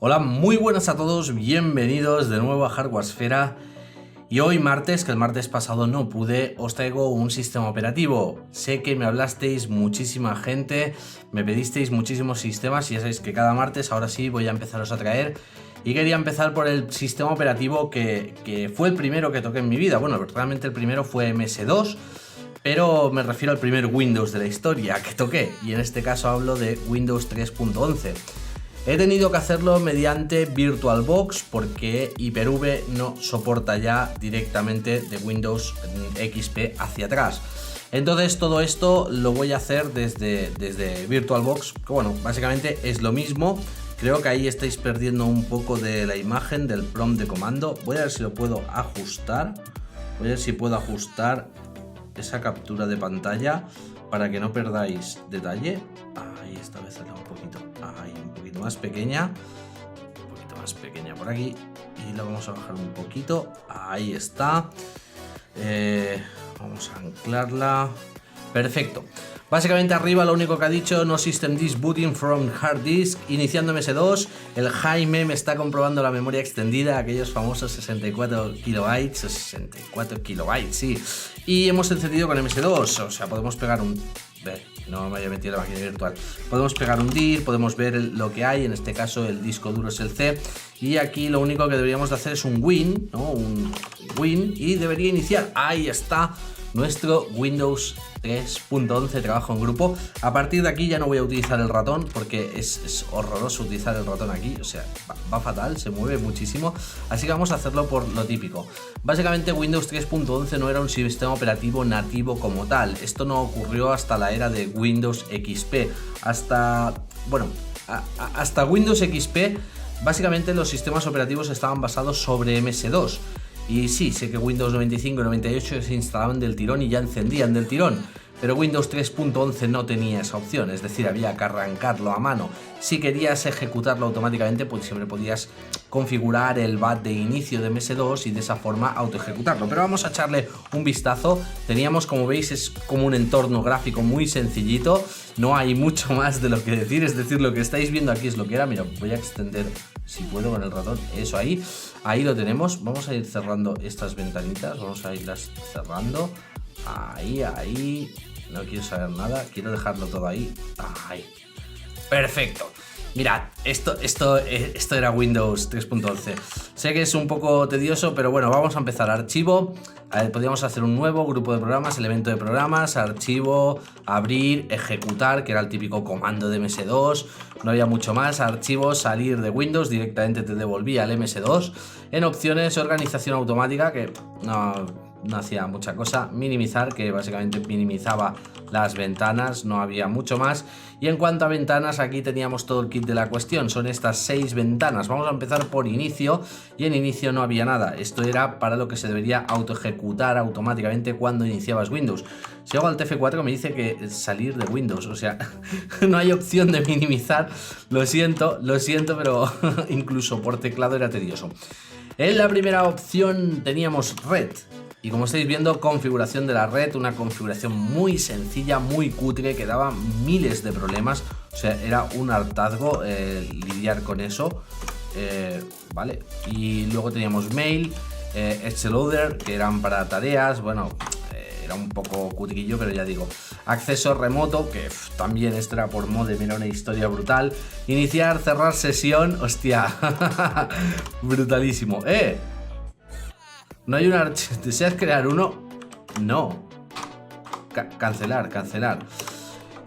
Hola, muy buenas a todos, bienvenidos de nuevo a Hardwaresfera. Y hoy martes, que el martes pasado no pude, os traigo un sistema operativo. Sé que me hablasteis muchísima gente, me pedisteis muchísimos sistemas y ya sabéis que cada martes ahora sí voy a empezaros a traer. Y quería empezar por el sistema operativo que fue el primero que toqué en mi vida. Bueno, realmente el primero fue MS2, pero me refiero al primer Windows de la historia que toqué. Y en este caso hablo de Windows 3.11. He tenido que hacerlo mediante VirtualBox porque Hyper-V no soporta ya directamente de Windows XP hacia atrás. Entonces todo esto lo voy a hacer desde VirtualBox, que bueno, básicamente es lo mismo. Creo que ahí estáis perdiendo un poco de la imagen del prompt de comando. Voy a ver si lo puedo ajustar. Voy a ver si puedo ajustar esa captura de pantalla para que no perdáis detalle. Ahí esta vez era un poquito. Ahí un poquito más pequeña. Un poquito más pequeña por aquí. Y la vamos a bajar un poquito. Ahí está. Vamos a anclarla. Perfecto. Básicamente arriba lo único que ha dicho: no system disk booting from hard disk, iniciando MS2. El Jaime me está comprobando la memoria extendida, aquellos famosos 64 kilobytes o 64 kilobytes, sí. Y hemos encendido con MS2, o sea, podemos pegar un... No me haya metido la máquina virtual. Podemos pegar un dir, podemos ver lo que hay. En este caso el disco duro es el C. Y aquí lo único que deberíamos de hacer es un win, ¿no? Un win, y debería iniciar. Ahí está nuestro Windows 3.11 trabajo en grupo. A partir de aquí ya no voy a utilizar el ratón porque es horroroso utilizar el ratón aquí. O sea, va fatal, se mueve muchísimo. Así que vamos a hacerlo por lo típico. Básicamente Windows 3.11 no era un sistema operativo nativo como tal. Esto no ocurrió hasta la era de Windows XP. Hasta Windows XP básicamente los sistemas operativos estaban basados sobre MS2. Y sí, sé que Windows 95 y 98 se instalaban del tirón y ya encendían del tirón, pero Windows 3.11 no tenía esa opción, es decir, había que arrancarlo a mano. Si querías ejecutarlo automáticamente, pues siempre podías configurar el BAT de inicio de MS2 y de esa forma autoejecutarlo. Pero vamos a echarle un vistazo. Teníamos, como veis, es como un entorno gráfico muy sencillito, no hay mucho más de lo que decir, es decir, lo que estáis viendo aquí es lo que era. Mira, voy a extender, si puedo, con el ratón, eso ahí lo tenemos. Vamos a ir cerrando estas ventanitas, vamos a irlas cerrando, ahí, no quiero saber nada, quiero dejarlo todo ahí, perfecto. Mirad, esto era Windows 3.11. Sé que es un poco tedioso, pero bueno, vamos a empezar. Archivo, podríamos hacer un nuevo grupo de programas, elemento de programas, archivo, abrir, ejecutar, que era el típico comando de MS2. No había mucho más. Archivo, salir de Windows, directamente te devolvía al MS2. En opciones, organización automática, que no hacía mucha cosa. Minimizar, que básicamente minimizaba las ventanas, no había mucho más. Y en cuanto a ventanas, aquí teníamos todo el kit de la cuestión. Son estas 6 ventanas. Vamos a empezar por inicio, y en inicio no había nada. Esto era para lo que se debería autoejecutar automáticamente cuando iniciabas Windows. Si hago al F4 me dice que salir de Windows, o sea, no hay opción de minimizar. Lo siento, pero incluso por teclado era tedioso. En la primera opción teníamos red. Y como estáis viendo, configuración de la red, una configuración muy sencilla, muy cutre, que daba miles de problemas. O sea, era un hartazgo lidiar con eso. Vale, y luego teníamos mail, Xloader, que eran para tareas. Bueno, era un poco cutrillo, pero ya digo. Acceso remoto, que también esto era por modem, era una historia brutal. Iniciar, cerrar sesión, hostia, brutalísimo. No hay un archivo. ¿Deseas crear uno? No. Cancelar.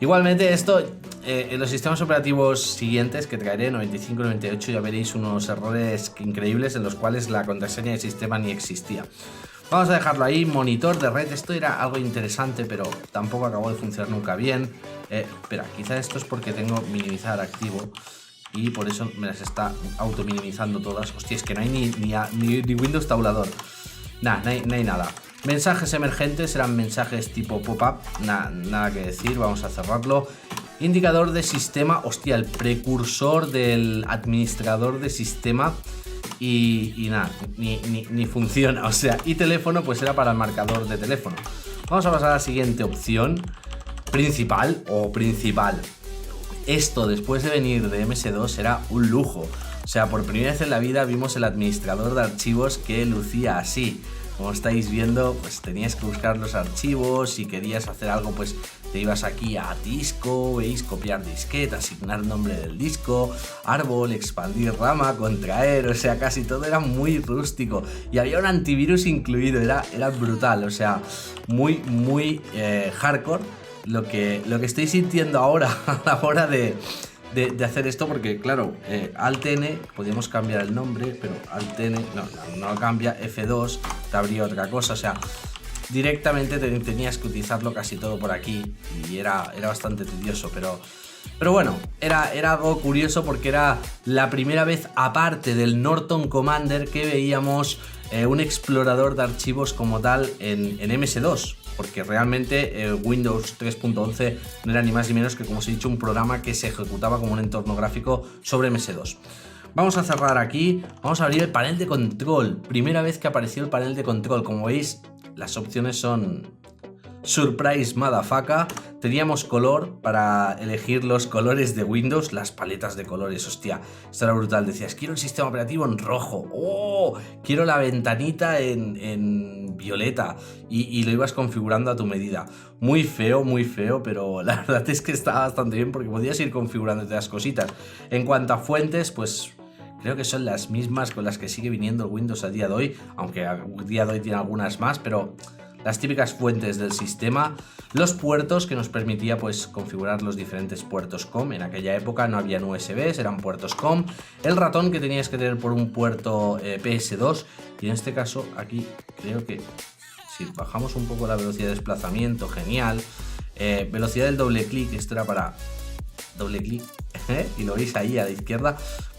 Igualmente esto, en los sistemas operativos siguientes que traeré, 95 y 98, ya veréis unos errores increíbles en los cuales la contraseña del sistema ni existía. Vamos a dejarlo ahí. Monitor de red, esto era algo interesante, pero tampoco acabó de funcionar nunca bien. Espera, quizá esto es porque tengo minimizar activo y por eso me las está auto minimizando todas. Hostia, es que no hay ni Windows tabulador. No hay nada. Mensajes emergentes, eran mensajes tipo pop-up, nada que decir, vamos a cerrarlo. Indicador de sistema, hostia, el precursor del administrador de sistema. Y nada, ni funciona, o sea, y teléfono pues era para el marcador de teléfono. Vamos a pasar a la siguiente opción, principal. Esto después de venir de MS2 era un lujo. O sea, por primera vez en la vida vimos el administrador de archivos que lucía así. Como estáis viendo, pues tenías que buscar los archivos. Si querías hacer algo, pues te ibas aquí a disco, veis, copiar disquete, asignar nombre del disco, árbol, expandir rama, contraer, o sea, casi todo era muy rústico. Y había un antivirus incluido, era brutal, o sea, muy hardcore lo que estoy sintiendo ahora a la hora de hacer esto, porque claro, Alt-N, podíamos cambiar el nombre, pero Alt-N no lo cambia, F2 te abría otra cosa, o sea, directamente tenías que utilizarlo casi todo por aquí y era bastante tedioso, pero bueno, era algo curioso porque era la primera vez, aparte del Norton Commander, que veíamos un explorador de archivos como tal en MS2. Porque realmente Windows 3.11 no era ni más ni menos que, como os he dicho, un programa que se ejecutaba como un entorno gráfico sobre MS2. Vamos a cerrar aquí, vamos a abrir el panel de control. Primera vez que apareció el panel de control. Como veis, las opciones son surprise motherfucker. Teníamos color para elegir los colores de Windows, las paletas de colores, hostia, esto era brutal. Decías, quiero el sistema operativo en rojo, oh, quiero la ventanita en violeta, y lo ibas configurando a tu medida. Muy feo, pero la verdad es que estaba bastante bien porque podías ir configurándote las cositas. En cuanto a fuentes, pues creo que son las mismas con las que sigue viniendo el Windows a día de hoy, aunque a día de hoy tiene algunas más, pero las típicas fuentes del sistema, los puertos que nos permitía pues configurar los diferentes puertos COM. En aquella época no habían USBs, eran puertos COM. El ratón que tenías que tener por un puerto PS2, y en este caso aquí creo que si bajamos un poco la velocidad de desplazamiento, genial. Velocidad del doble clic, esto era para doble clic, y lo veis ahí a la izquierda.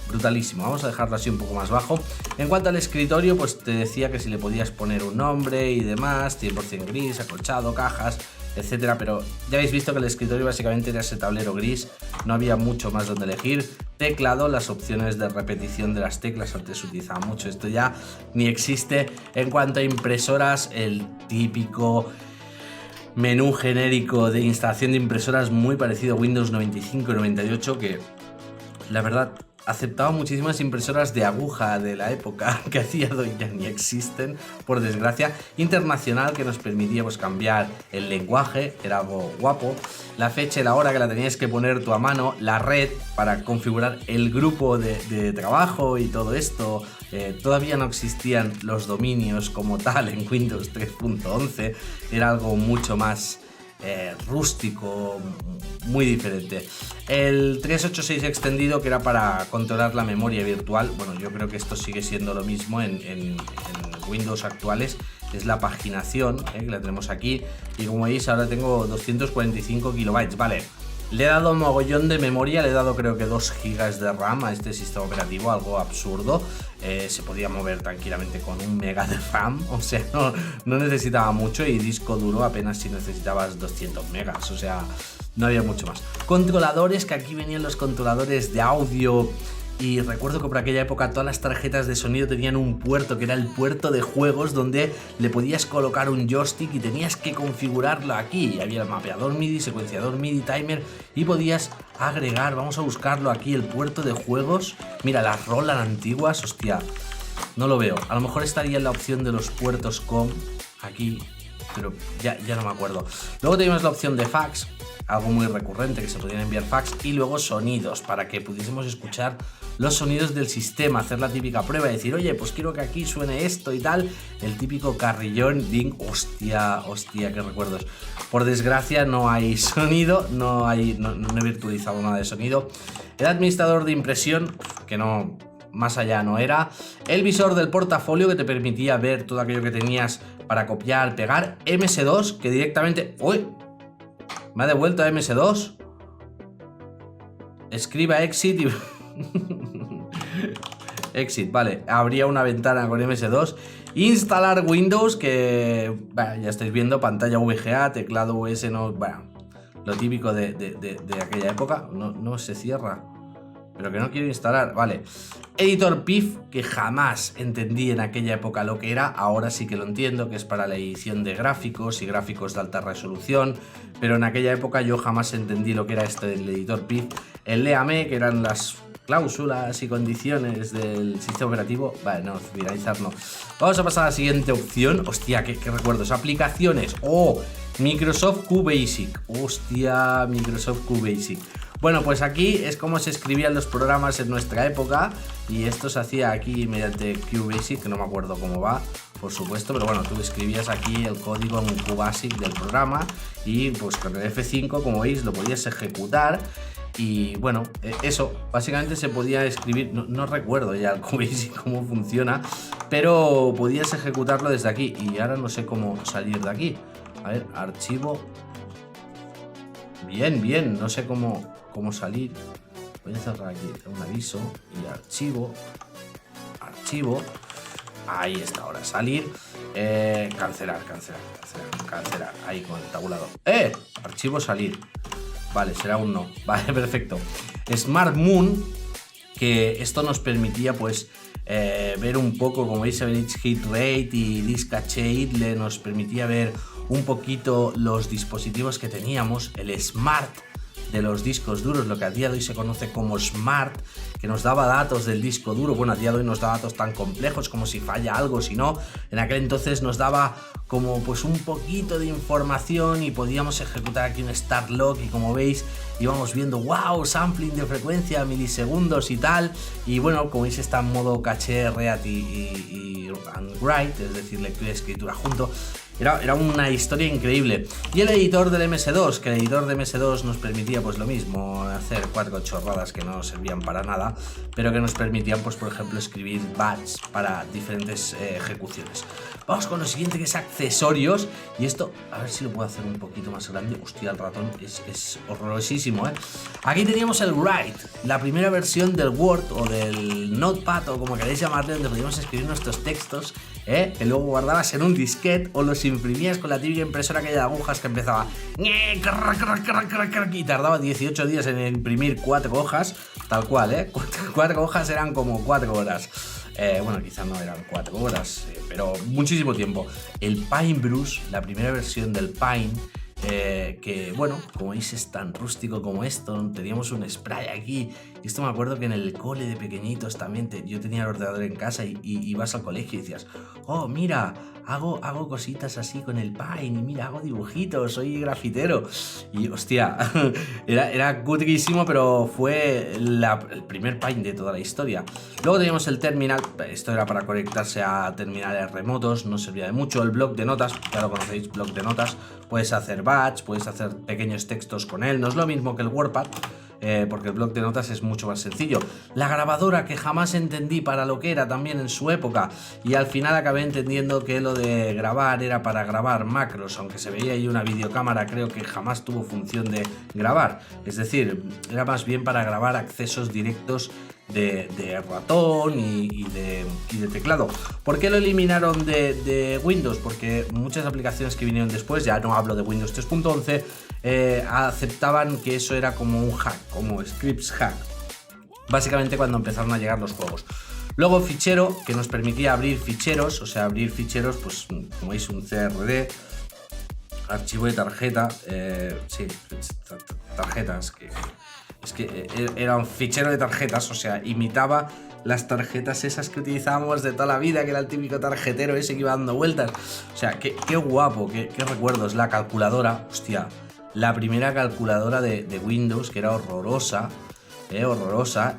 Brutalísimo, vamos a dejarlo así un poco más bajo. En cuanto al escritorio, pues te decía que si le podías poner un nombre y demás, 100% gris, acolchado, cajas, etcétera, pero ya habéis visto que el escritorio básicamente era ese tablero gris, no había mucho más donde elegir. Teclado, las opciones de repetición de las teclas, antes se utilizaba mucho, esto ya ni existe. En cuanto a impresoras, el típico menú genérico de instalación de impresoras muy parecido a Windows 95 y 98, que la verdad aceptaba muchísimas impresoras de aguja de la época, que a día de hoy ya ni existen, por desgracia. Internacional, que nos permitía pues cambiar el lenguaje, era algo guapo. La fecha y la hora, que la tenías que poner tú a mano. La red, para configurar el grupo de trabajo y todo esto. Todavía no existían los dominios como tal en Windows 3.11, era algo mucho más rústico, muy diferente. El 386 extendido, que era para controlar la memoria virtual. Bueno, yo creo que esto sigue siendo lo mismo en Windows actuales. Es la paginación, que la tenemos aquí, y como veis ahora tengo 245 kilobytes, vale. Le he dado un mogollón de memoria, le he dado creo que 2 GB de RAM a este sistema operativo, algo absurdo. Se podía mover tranquilamente con 1 MB de RAM, o sea, no necesitaba mucho, y disco duro apenas si necesitabas 200 megas, o sea, no había mucho más. Controladores, que aquí venían los controladores de audio. Y recuerdo que por aquella época todas las tarjetas de sonido tenían un puerto, que era el puerto de juegos, donde le podías colocar un joystick y tenías que configurarlo aquí. Y había el mapeador MIDI, secuenciador MIDI, timer, y podías agregar, vamos a buscarlo aquí, el puerto de juegos. Mira, las Roland antiguas, hostia, no lo veo. A lo mejor estaría en la opción de los puertos COM aquí, pero ya no me acuerdo. Luego teníamos la opción de fax, algo muy recurrente, que se podían enviar fax, y luego sonidos, para que pudiésemos escuchar los sonidos del sistema, hacer la típica prueba y decir, oye, pues quiero que aquí suene esto y tal, el típico carrillón, ding, hostia, qué recuerdos. Por desgracia no hay sonido, no he virtualizado nada de sonido. El administrador de impresión, que no, más allá no era. El visor del portafolio, que te permitía ver todo aquello que tenías para copiar, pegar. MS2, que directamente, uy, me ha devuelto a MS2. Escriba exit y exit, vale. Habría una ventana con MS2. Instalar Windows, que bueno, ya estáis viendo, pantalla VGA, teclado US, no, bueno, lo típico de aquella época. No se cierra, pero que no quiero instalar, vale. Editor PIF, que jamás entendí en aquella época lo que era, ahora sí que lo entiendo, que es para la edición de gráficos y gráficos de alta resolución, pero en aquella época yo jamás entendí lo que era esto del editor PIF. El Leame, que eran las cláusulas y condiciones del sistema operativo. Vale, no, finalizar no. Vamos a pasar a la siguiente opción. Hostia, qué recuerdos. Aplicaciones. Oh, Microsoft QBasic. Hostia, Microsoft QBasic. Bueno, pues aquí es como se escribían los programas en nuestra época. Y esto se hacía aquí mediante QBasic, que no me acuerdo cómo va, por supuesto, pero bueno, tú escribías aquí el código en QBasic del programa y pues con el F5, como veis, lo podías ejecutar. Y bueno, eso, básicamente se podía escribir, no recuerdo ya el QBasic cómo funciona, pero podías ejecutarlo desde aquí y ahora no sé cómo salir de aquí. A ver, archivo. Bien, no sé cómo salir. Voy a cerrar aquí un aviso y archivo. Ahí está, ahora salir. Cancelar. Ahí con el tabulador. Archivo salir. Vale, será un no. Vale, perfecto. Smart Moon, que esto nos permitía pues ver un poco, como veis, average hit rate y disk cache idle, nos permitía ver un poquito los dispositivos que teníamos, el Smart de los discos duros, lo que a día de hoy se conoce como Smart, que nos daba datos del disco duro. Bueno, a día de hoy nos da datos tan complejos como si falla algo, si no, en aquel entonces nos daba como pues un poquito de información y podíamos ejecutar aquí un start log y como veis íbamos viendo wow, sampling de frecuencia, milisegundos y tal, y bueno, como veis está en modo caché, read y write, es decir, lectura y escritura junto. Era una historia increíble. Y el editor del MS2, que el editor de MS2 nos permitía pues lo mismo, hacer 4 chorradas que no servían para nada, pero que nos permitían pues por ejemplo escribir batch para diferentes ejecuciones. Vamos con lo siguiente, que es accesorios, y esto, a ver si lo puedo hacer un poquito más grande. Hostia, el ratón es horrorosísimo, ¿eh? Aquí teníamos el Write, la primera versión del Word o del Notepad o como queréis llamarle, donde podíamos escribir nuestros textos, que luego guardabas en un disquete o los imprimías con la típica impresora aquella de agujas que empezaba y tardaba 18 días en imprimir 4 hojas, tal cual, 4 hojas eran como 4 horas. Bueno, quizás no eran 4 horas, pero muchísimo tiempo. El Pinebrush, la primera versión del Pine, que bueno, como veis es tan rústico como esto. Teníamos un spray aquí. Y esto me acuerdo que en el cole de pequeñitos también, yo tenía el ordenador en casa y ibas al colegio y decías, oh, mira, hago cositas así con el Pine, y mira, hago dibujitos, soy grafitero. Y hostia, era cutrísimo, pero fue el primer Pine de toda la historia. Luego teníamos el terminal, esto era para conectarse a terminales remotos, no servía de mucho. El bloc de notas, ya lo conocéis, bloc de notas, puedes hacer batch, puedes hacer pequeños textos con él, no es lo mismo que el WordPad, porque el bloc de notas es mucho más sencillo. La grabadora, que jamás entendí para lo que era también en su época, y al final acabé entendiendo que lo de grabar era para grabar macros, aunque se veía ahí una videocámara, creo que jamás tuvo función de grabar, es decir, era más bien para grabar accesos directos de ratón y de teclado. ¿Por qué lo eliminaron de Windows? Porque muchas aplicaciones que vinieron después, ya no hablo de Windows 3.11, aceptaban que eso era como un hack, como scripts hack, básicamente cuando empezaron a llegar los juegos. Luego fichero, que nos permitía abrir ficheros, o sea, abrir ficheros, pues como veis, un CRD, archivo de tarjeta, sí, tarjetas, es que era un fichero de tarjetas, o sea, imitaba las tarjetas esas que utilizábamos de toda la vida, que era el típico tarjetero ese que iba dando vueltas. O sea, qué guapo, qué recuerdos. La calculadora, hostia, la primera calculadora de Windows, que era horrorosa,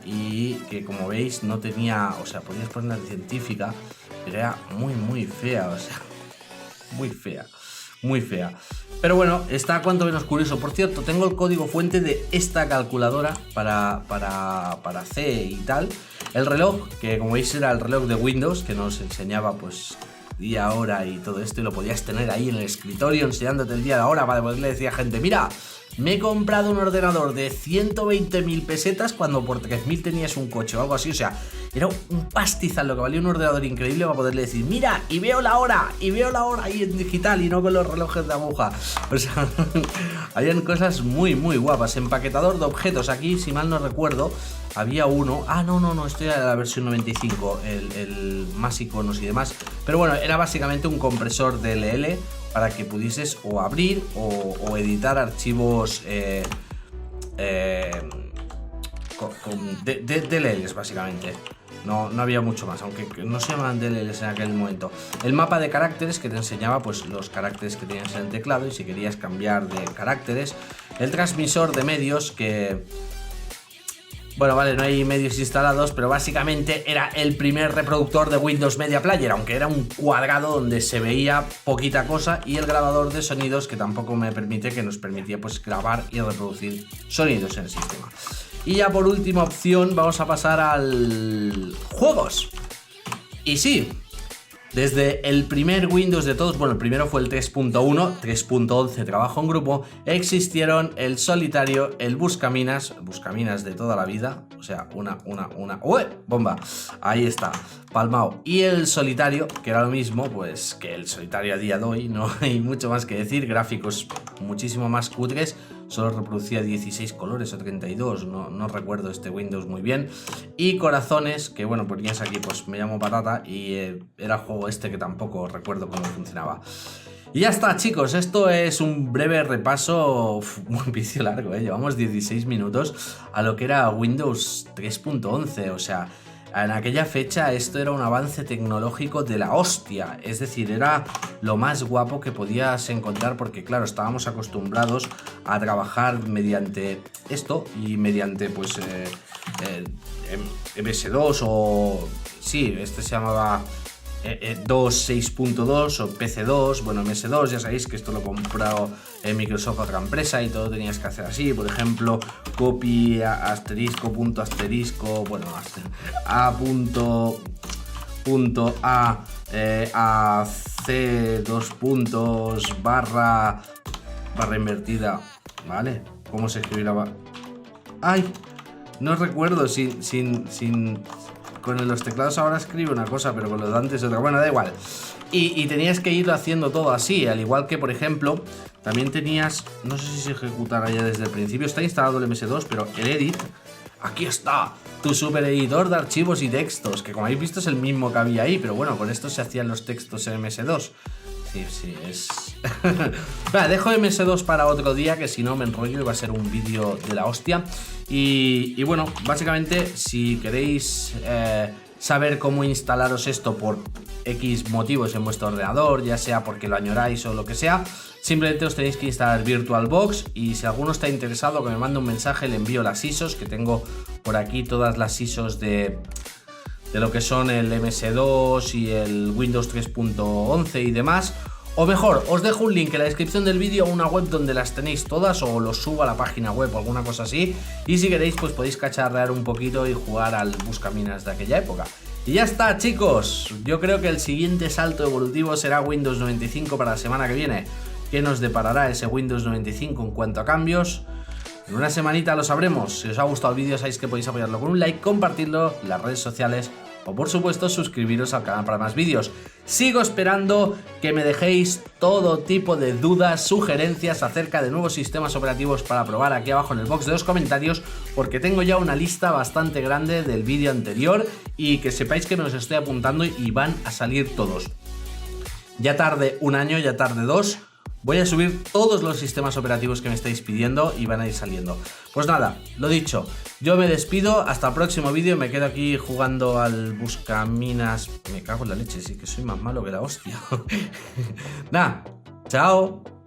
y que como veis no tenía, o sea, podías ponerla en científica, pero era muy fea, o sea, muy fea. Pero bueno, está cuanto menos curioso. Por cierto, tengo el código fuente de esta calculadora para C y tal. El reloj, que como veis era el reloj de Windows, que nos enseñaba pues día, hora y todo esto, y lo podías tener ahí en el escritorio enseñándote el día, la hora, para poderle decir a gente, mira, me he comprado un ordenador de 120.000 pesetas cuando por 3.000 tenías un coche o algo así. O sea, era un pastizal lo que valía un ordenador increíble para poderle decir, mira, y veo la hora ahí en digital y no con los relojes de aguja. O sea, habían cosas muy guapas. Empaquetador de objetos, aquí, si mal no recuerdo, había uno. No, esto era la versión 95, el más iconos y demás. Pero bueno, era básicamente un compresor DLL para que pudieses o abrir o editar archivos DLLs básicamente. No había mucho más, aunque no se llamaban DLLs en aquel momento. El mapa de caracteres que te enseñaba pues los caracteres que tenías en el teclado y si querías cambiar de caracteres. El transmisor de medios que... Bueno, vale, no hay medios instalados, pero básicamente era el primer reproductor de Windows Media Player, aunque era un cuadrado donde se veía poquita cosa, y el grabador de sonidos que tampoco que nos permitía pues grabar y reproducir sonidos en el sistema. Y ya por última opción vamos a pasar al juegos. Y sí, desde el primer Windows de todos, bueno, el primero fue el 3.1, 3.11 trabajo en grupo, existieron el solitario, el buscaminas de toda la vida, o sea, ¡uy! Bomba, ahí está, palmao. Y el solitario, que era lo mismo, pues que el solitario a día de hoy, no hay mucho más que decir, gráficos muchísimo más cutres, solo reproducía 16 colores o 32, no recuerdo este Windows muy bien. Y corazones, que bueno, ponías aquí, pues me llamo Patata y era el juego este que tampoco recuerdo cómo funcionaba. Y ya está, chicos, esto es un breve repaso, un vicio largo, llevamos 16 minutos a lo que era Windows 3.11, o sea... En aquella fecha esto era un avance tecnológico de la hostia, es decir, era lo más guapo que podías encontrar porque claro, estábamos acostumbrados a trabajar mediante esto y mediante pues MS2 o... sí, este se llamaba 2.6.2 o PC2, bueno, MS2, ya sabéis que esto lo compró Microsoft a otra empresa y todo tenías que hacer así, por ejemplo, copy asterisco, punto asterisco, bueno, a c dos puntos barra invertida, ¿vale? ¿Cómo se escribe la barra? ¡Ay! No recuerdo con los teclados ahora escribe una cosa, pero con los de antes otra. Bueno, da igual. Y tenías que irlo haciendo todo así, al igual que, por ejemplo, también tenías, no sé si se ejecutará ya desde el principio, está instalado el MS2, pero el Edit, aquí está, tu super editor de archivos y textos, que como habéis visto es el mismo que había ahí, pero bueno, con esto se hacían los textos en MS2. Sí, es... Vale, dejo MS2 para otro día, que si no me enrollo y va a ser un vídeo de la hostia. Y bueno, básicamente, si queréis saber cómo instalaros esto por X motivos en vuestro ordenador, ya sea porque lo añoráis o lo que sea, simplemente os tenéis que instalar VirtualBox y si alguno está interesado que me mande un mensaje, le envío las ISOs, que tengo por aquí todas las ISOs de lo que son el MS2 y el Windows 3.11 y demás. O mejor, os dejo un link en la descripción del vídeo a una web donde las tenéis todas o los subo a la página web o alguna cosa así. Y si queréis, pues podéis cacharrear un poquito y jugar al buscaminas de aquella época. Y ya está, chicos. Yo creo que el siguiente salto evolutivo será Windows 95 para la semana que viene. ¿Qué nos deparará ese Windows 95 en cuanto a cambios? En una semanita lo sabremos. Si os ha gustado el vídeo, sabéis que podéis apoyarlo con un like, compartirlo en las redes sociales o por supuesto suscribiros al canal para más vídeos. Sigo esperando que me dejéis todo tipo de dudas, sugerencias acerca de nuevos sistemas operativos para probar aquí abajo en el box de los comentarios, porque tengo ya una lista bastante grande del vídeo anterior y que sepáis que me los estoy apuntando y van a salir todos. Ya tarde un año, ya tarde dos. Voy a subir todos los sistemas operativos que me estáis pidiendo y van a ir saliendo. Pues nada, lo dicho, yo me despido, hasta el próximo vídeo, me quedo aquí jugando al buscaminas. Me cago en la leche, sí que soy más malo que la hostia. Nada, chao.